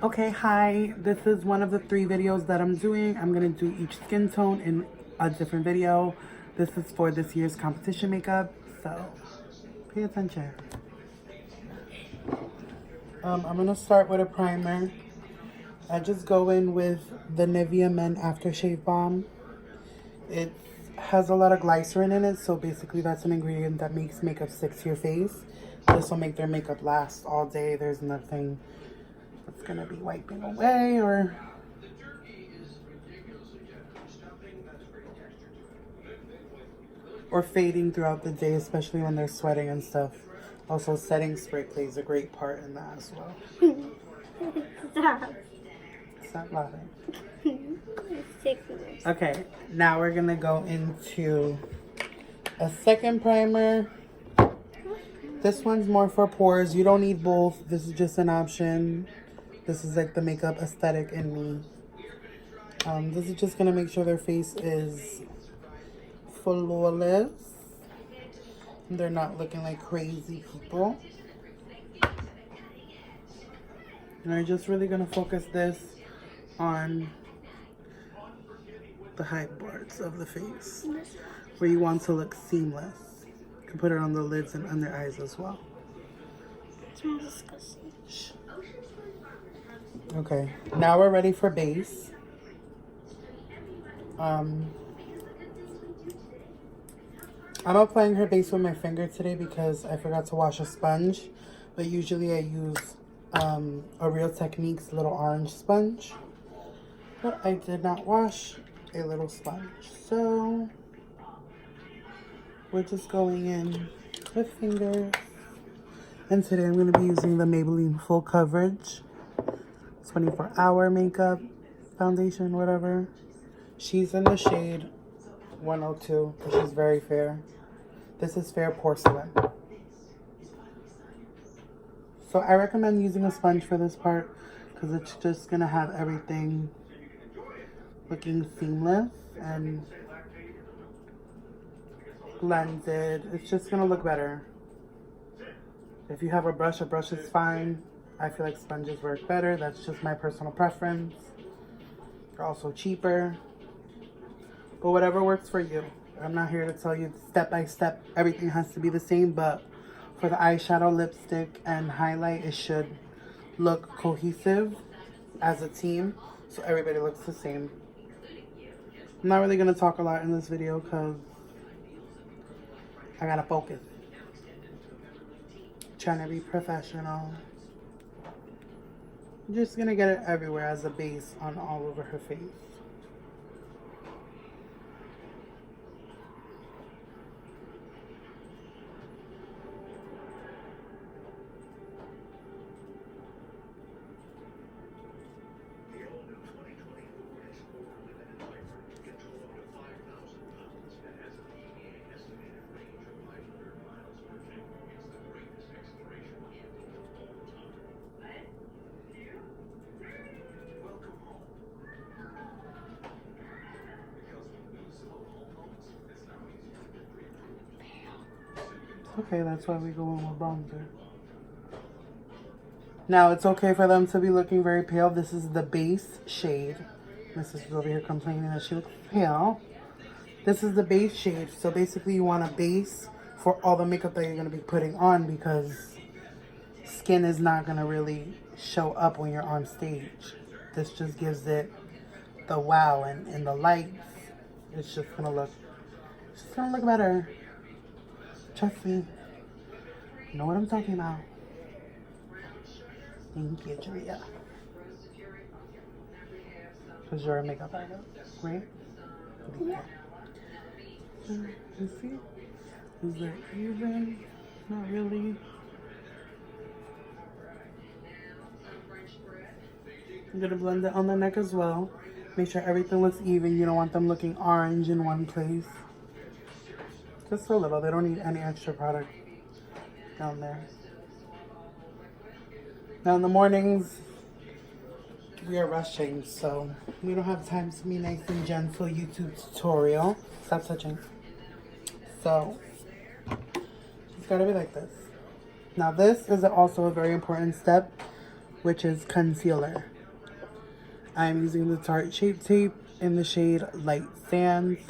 Okay, hi. This is one of the 3 videos that I'm doing. I'm going to do each skin tone in a different video. This is for this year's competition makeup, so pay attention. I'm going to start with a primer. I just go in with the Nivea Men Aftershave Balm. It has a lot of glycerin in it, so basically that's an ingredient that makes makeup stick to your face. This will make their makeup last all day. There's nothing that's gonna be wiping away or fading throughout the day, especially when they're sweating and stuff. Also, setting spray plays a great part in that as well. Stop. Stop laughing. It's ridiculous. Okay, now we're gonna go into a second primer. This one's more for pores. You don't need both. This is just an option. This is like the makeup aesthetic in me. This is just gonna make sure their face is flawless. They're not looking like crazy people. And I'm just really gonna focus this on the high parts of the face where you want to look seamless. You can put it on the lids and under eyes as well. It smells disgusting. Shh. Okay, now we're ready for base. I'm applying her base with my finger today because I forgot to wash a sponge, but usually I use a Real Techniques little orange sponge, but I did not wash a little sponge, so we're just going in with fingers. And today I'm going to be using the Maybelline Full Coverage 24-hour makeup foundation, whatever. She's in the shade 102, which is very fair. This is Fair Porcelain. So I recommend using a sponge for this part because it's just going to have everything looking seamless and blended. It's just going to look better. If you have a brush is fine. I feel like sponges work better. That's just my personal preference. They're also cheaper. But whatever works for you. I'm not here to tell you step by step everything has to be the same, but for the eyeshadow, lipstick, and highlight, it should look cohesive as a team, so everybody looks the same. I'm not really going to talk a lot in this video because I gotta focus. Trying to be professional. I'm just going to get it everywhere as a base on all over her face. Okay, that's why we go in with bronzer. Now, it's okay for them to be looking very pale. This is the base shade. My sister's over here complaining that she looks pale. This is the base shade. So basically you want a base for all the makeup that you're going to be putting on because skin is not going to really show up when you're on stage. This just gives it the wow and the lights. It's just going to look better. Trust me. You know what I'm talking about. Thank you, Julia. Because you're a makeup artist, right? Yeah. You see? Is it even? Not really. I'm going to blend it on the neck as well. Make sure everything looks even. You don't want them looking orange in one place. Just a little. They don't need any extra product down there. Now in the mornings, we are rushing, so we don't have time to be nice and gentle YouTube tutorial. Stop touching. So, it's gotta be like this. Now this is also a very important step which is concealer. I'm using the Tarte Shape Tape in the shade Light Sands.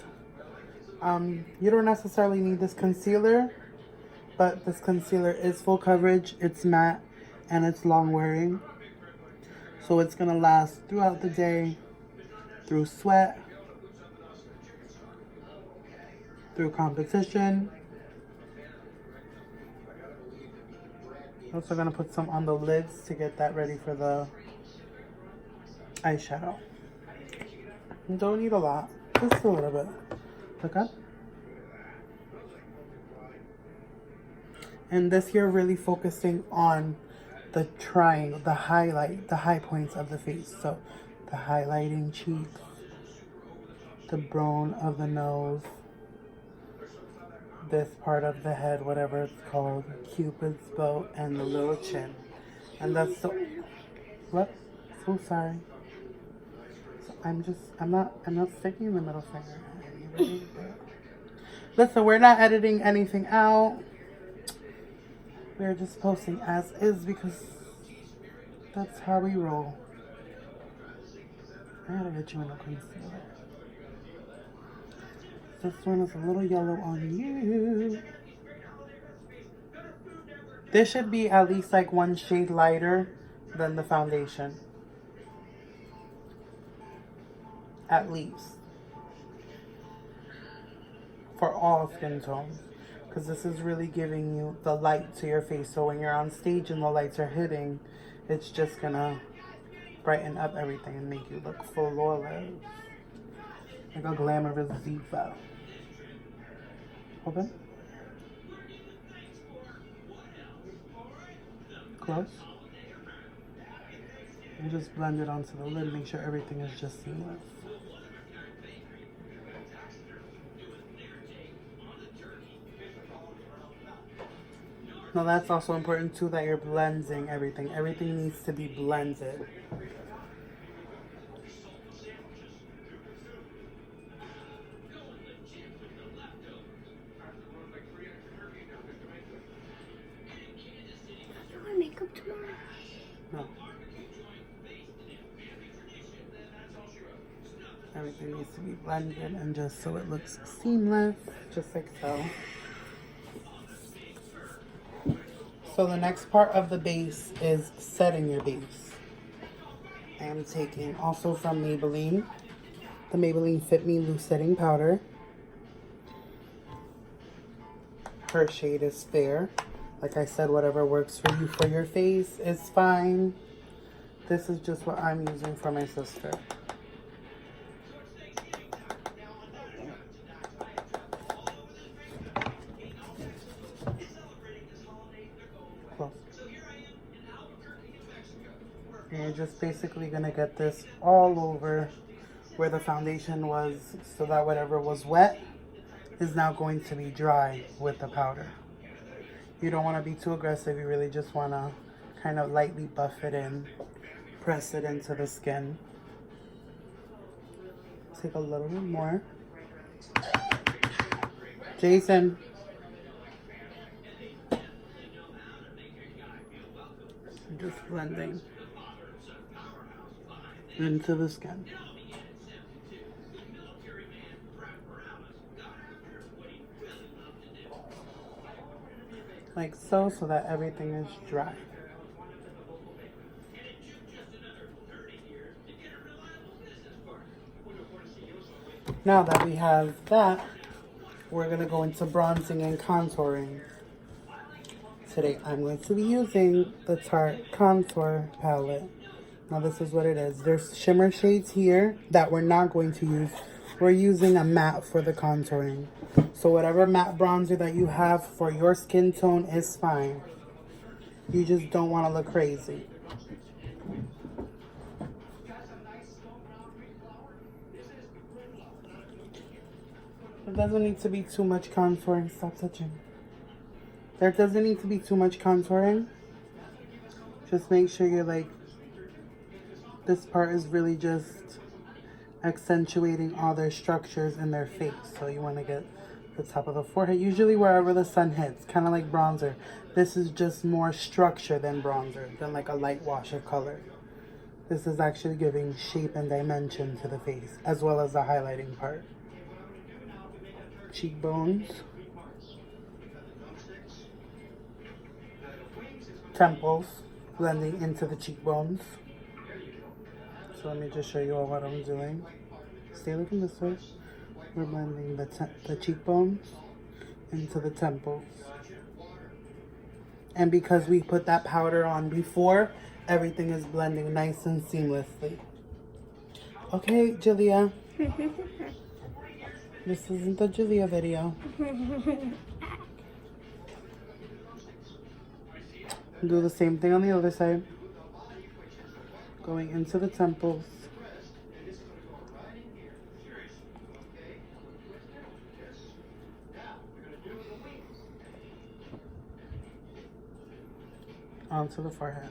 You don't necessarily need this concealer, but this concealer is full coverage, it's matte, and it's long wearing. So it's gonna last throughout the day, through sweat, through competition. Also gonna put some on the lids to get that ready for the eyeshadow. You don't need a lot, just a little bit. Okay? And this here really focusing on the triangle, the high points of the face. So the highlighting cheeks, the bone of the nose, this part of the head, whatever it's called, Cupid's bow, and the little chin. And that's so, what? So sorry. So I'm not sticking the middle finger at anybody, but listen, we're not editing anything out. We're just posting as is because that's how we roll. I gotta get you in a concealer. This one is a little yellow on you. This should be at least like one shade lighter than the foundation. At least. For all skin tones. Because this is really giving you the light to your face. So when you're on stage and the lights are hitting, it's just gonna brighten up everything and make you look flawless. Like a glamorous diva. Open. Close. And just blend it onto the lid. Make sure everything is just seamless. Now that's also important too, that you're blending everything. Everything needs to be blended. Do I makeup tomorrow? No. Everything needs to be blended and just so it looks seamless, just like so. So the next part of the base is setting your base. I am taking also from Maybelline, the Maybelline Fit Me Loose Setting Powder. Her shade is Fair. Like I said, whatever works for you for your face is fine. This is just what I'm using for my sister. And you're just basically going to get this all over where the foundation was, so that whatever was wet is now going to be dry with the powder. You don't want to be too aggressive. You really just want to kind of lightly buff it in, press it into the skin. Take a little bit more. Jason. Just blending into the skin. Like so, so that everything is dry. Now that we have that, we're going to go into bronzing and contouring. Today I'm going to be using the Tarte Contour Palette. Now this is what it is. There's shimmer shades here that we're not going to use. We're using a matte for the contouring. So whatever matte bronzer that you have for your skin tone is fine. You just don't want to look crazy. It doesn't need to be too much contouring. Stop touching. There doesn't need to be too much contouring. Just make sure you're like, this part is really just accentuating all their structures in their face. So you want to get the top of the forehead, usually wherever the sun hits, kind of like bronzer. This is just more structure than bronzer, than like a light wash of color. This is actually giving shape and dimension to the face, as well as the highlighting part. Cheekbones. Temples, blending into the cheekbones. So let me just show you all what I'm doing. Stay looking this way. We're blending the cheekbones into the temples. And because we put that powder on before, everything is blending nice and seamlessly. Okay, Julia. This isn't the Julia video. Do the same thing on the other side. Going into the temples. Onto the forehead.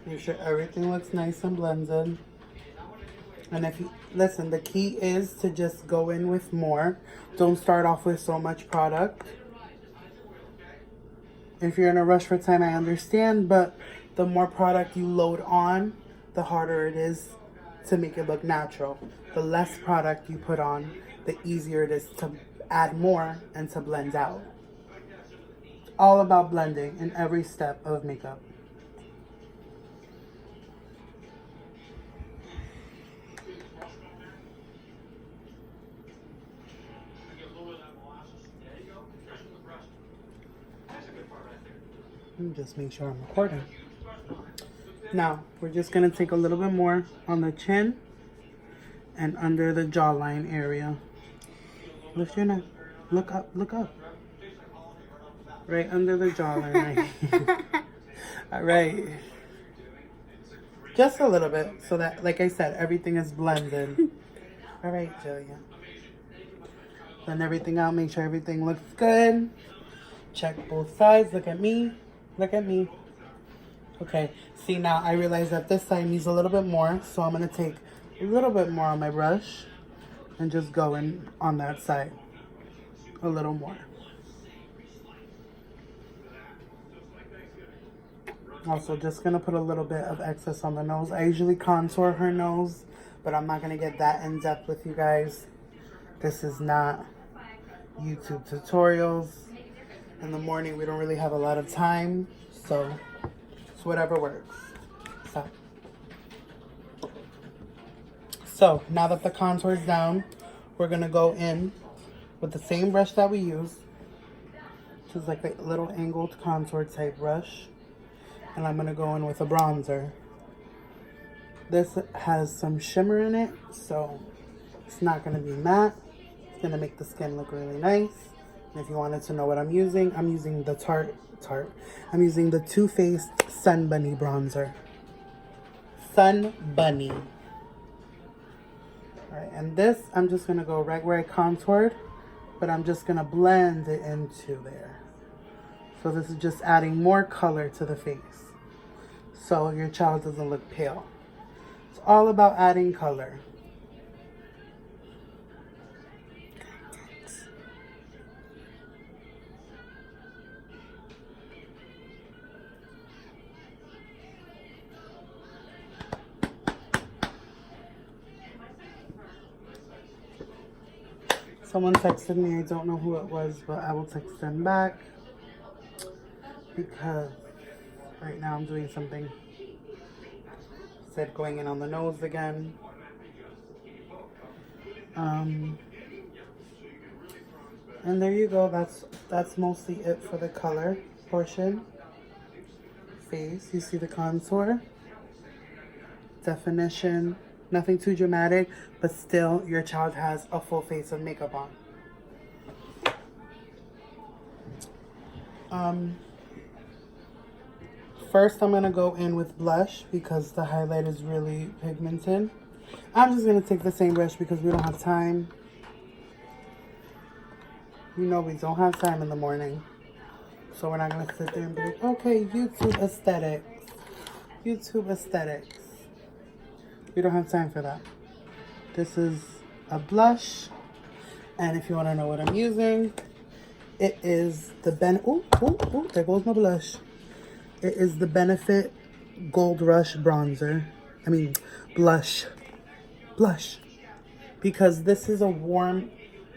Make sure everything looks nice and blended. And if you listen, the key is to just go in with more. Don't start off with so much product. If you're in a rush for time, I understand, but the more product you load on, the harder it is to make it look natural. The less product you put on, the easier it is to add more and to blend out. It's all about blending in every step of makeup. Let me just make sure I'm recording. Now, we're just going to take a little bit more on the chin and under the jawline area. Lift your neck. Look up, look up. Right under the jawline. Right. All right. Just a little bit so that, like I said, everything is blended. All right, Julia. Blend everything out. Make sure everything looks good. Check both sides. Look at me. Look at me. Okay, see now I realize that this side needs a little bit more, so I'm going to take a little bit more on my brush and just go in on that side a little more. Also, just going to put a little bit of excess on the nose. I usually contour her nose, but I'm not going to get that in depth with you guys. This is not YouTube tutorials. In the morning, we don't really have a lot of time, so it's whatever works. So now that the contour is down, we're gonna go in with the same brush that we used, which is like a little angled contour type brush, and I'm gonna go in with a bronzer. This has some shimmer in it, so it's not gonna be matte. It's gonna make the skin look really nice. And if you wanted to know what I'm using the I'm using the Too Faced Sun Bunny bronzer. Sun Bunny. Alright, and this, I'm just going to go right where I contoured, but I'm just going to blend it into there. So this is just adding more color to the face, so your child doesn't look pale. It's all about adding color. Someone texted me, I don't know who it was, but I will text them back because right now I'm doing something. Said going in on the nose again. And there you go. That's mostly it for the color portion. Face, you see the contour, definition. Nothing too dramatic, but still your child has a full face of makeup on. First I'm gonna go in with blush because the highlight is really pigmented. I'm just gonna take the same brush because we don't have time. You know we don't have time in the morning. So we're not going to sit there and be like, okay, YouTube aesthetics. YouTube aesthetics. We don't have time for that. This is a blush. And if you want to know what I'm using, it is the there goes my blush. It is the Benefit Gold Rush bronzer. I mean, blush. Blush. Because this is a warm,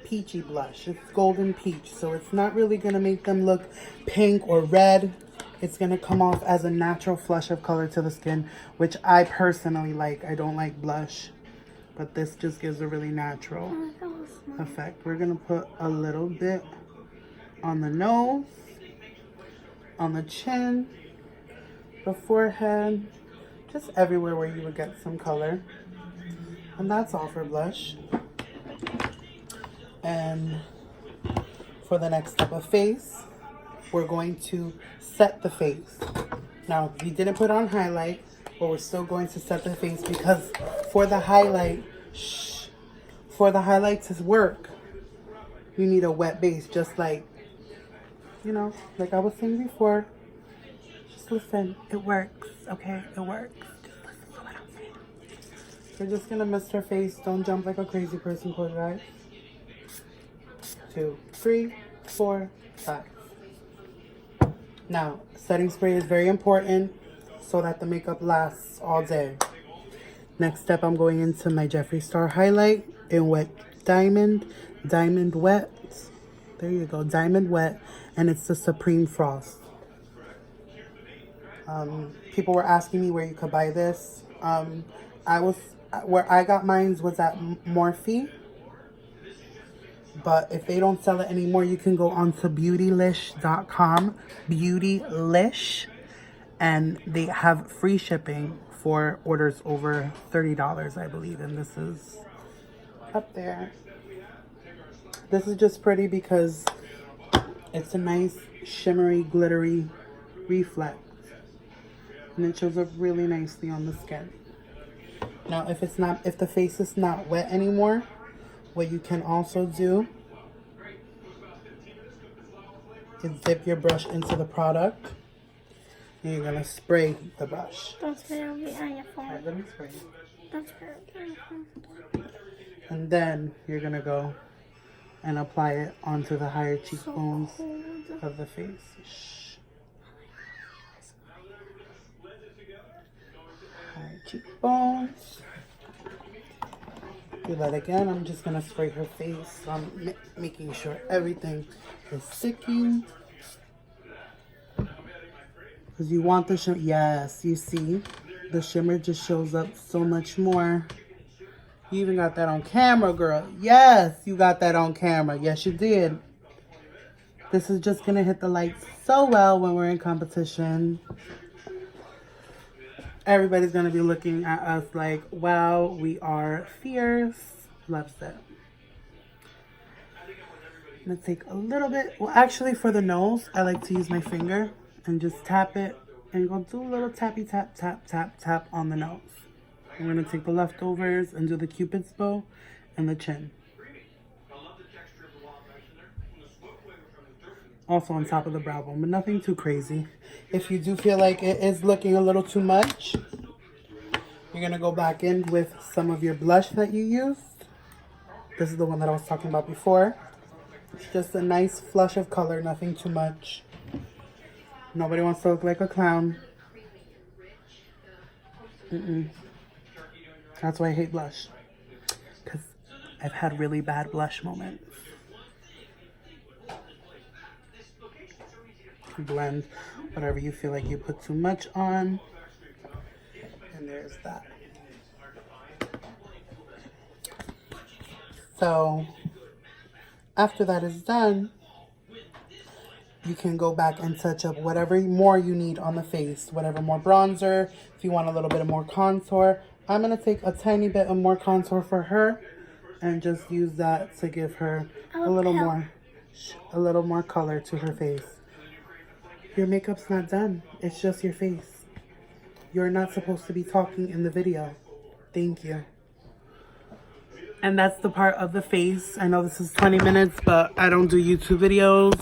peachy blush. It's golden peach. So it's not really going to make them look pink or red. It's going to come off as a natural flush of color to the skin, which I personally like. I don't like blush. But this just gives a really natural effect. We're going to put a little bit on the nose, on the chin, the forehead, just everywhere where you would get some color. And that's all for blush. And for the next step of face, we're going to set the face. Now, we didn't put on highlight, but we're still going to set the face because for the highlight, for the highlight to work, you need a wet base, just like, you know, like I was saying before. Just listen, it works, okay? It works. Just listen to what I'm saying. We're just gonna mist her face. Don't jump like a crazy person, close your eyes. 2, 3, 4, 5. Now, setting spray is very important so that the makeup lasts all day. Next step, I'm going into my Jeffree Star highlight in Wet Diamond Wet. There you go, Diamond Wet, and it's the Supreme Frost. People were asking me where you could buy this. Where I got mine was at Morphe. But if they don't sell it anymore, you can go on to beautylish.com, Beautylish, and they have free shipping for orders over $30, I believe. And this is up there. This is just pretty because it's a nice shimmery, glittery reflect. And it shows up really nicely on the skin. Now, if the face is not wet anymore, what you can also do is dip your brush into the product. And you're gonna spray the brush. Don't spray it on your phone. Alright, let me spray. Don't spray it on your phone. And then you're gonna go and apply it onto the higher cheekbones of the face. Shh. Higher cheekbones. Do that again. I'm just gonna spray her face. So I'm making sure everything is sticking. Because you want the shimmer. Yes, you see, the shimmer just shows up so much more. You even got that on camera, girl. Yes, you got that on camera. Yes, you did. This is just gonna hit the lights so well when we're in competition. Everybody's gonna be looking at us like, wow, we are fierce. Loves it. I'm gonna take a little bit. Well, actually, for the nose, I like to use my finger and just tap it and go do a little tappy tap, tap, tap, tap on the nose. I'm gonna take the leftovers and do the Cupid's bow and the chin. Also on top of the brow bone, but nothing too crazy. If you do feel like it is looking a little too much, you're gonna go back in with some of your blush that you used. This is the one that I was talking about before. It's just a nice flush of color, nothing too much. Nobody wants to look like a clown. That's why I hate blush. Because I've had really bad blush moments. Blend whatever you feel like you put too much on. And there's that. So, after that is done, you can go back and touch up whatever more you need on the face. Whatever more bronzer, if you want a little bit of more contour. I'm going to take a tiny bit of more contour for her and just use that to give her a little more color to her face. Your makeup's not done. It's just your face. You're not supposed to be talking in the video. Thank you. And that's the part of the face. I know this is 20 minutes, but I don't do YouTube videos.